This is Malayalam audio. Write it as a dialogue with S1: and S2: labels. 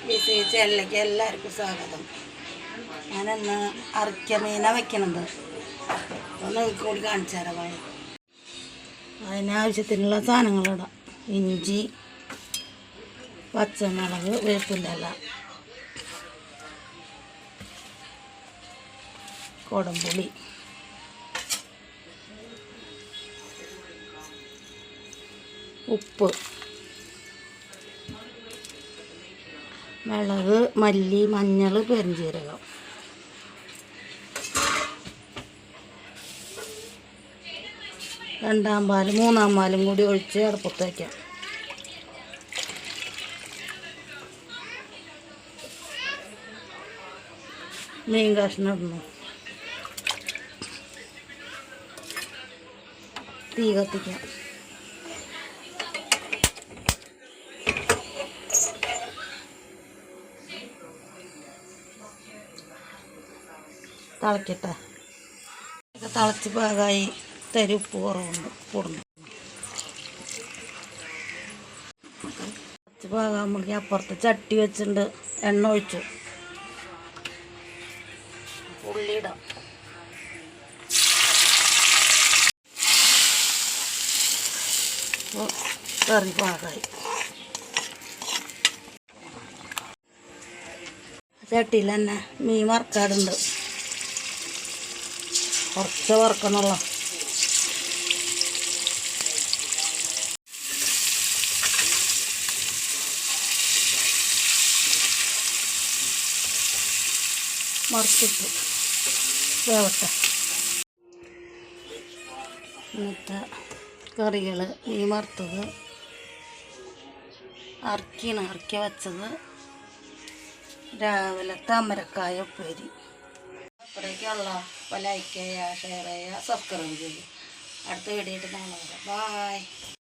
S1: ബിസി ചാനലിലേക്ക് എല്ലാവർക്കും സ്വാഗതം. ഞാനിന്ന് അറക്ക മീന വയ്ക്കണത് ഒന്ന് കൂടി കാണിച്ചു തരാം. അതിനാവശ്യത്തിനുള്ള സാധനങ്ങളിടാം. ഇഞ്ചി, പച്ചമുളക്, വേപ്പിൻ്റെ ഇല, കുടംപുളി, ഉപ്പ്, മുളക്, മല്ലി, മഞ്ഞൾ, പെരുംജീരകം. രണ്ടാം പാലും മൂന്നാം പാലും കൂടി ഒഴിച്ച് അടുപ്പത്ത് വയ്ക്കാം. മീൻ കഷ്ണം ഇടണം. തീ കത്തിക്കാം. തിളക്കട്ടെ. തിളച്ച് പാകമായി. തരി ഉപ്പ് കുറവുണ്ട്, കൂടുന്നു. തിളച്ച് പാകാകുമ്പോഴേക്കും അപ്പുറത്ത് ചട്ടി വെച്ചിട്ടുണ്ട്. എണ്ണ ഒഴിച്ചു. ഉള്ളിയിടാം. കറി പാകമായി. ചട്ടിയിൽ തന്നെ മീൻ വറുക്കാടുണ്ട്. കുറച്ച് വറുക്കണുള്ള. മറിച്ചിട്ടു വേവട്ടെ. ഇന്നത്തെ കറികൾ മീൻ വറുത്തത്, ഇറക്കി വെച്ചത്, രാവിലത്തെ അമരക്കായ ഉപ്പേരി. അപ്പോഴേക്കുള്ള ലൈക്ക് ചെയ്യുക, ഷെയർ ചെയ്യുക, സബ്സ്ക്രൈബ് ചെയ്യുക. അടുത്ത വീഡിയോ ആയിട്ട് നാളെ വരാം. ബായ്.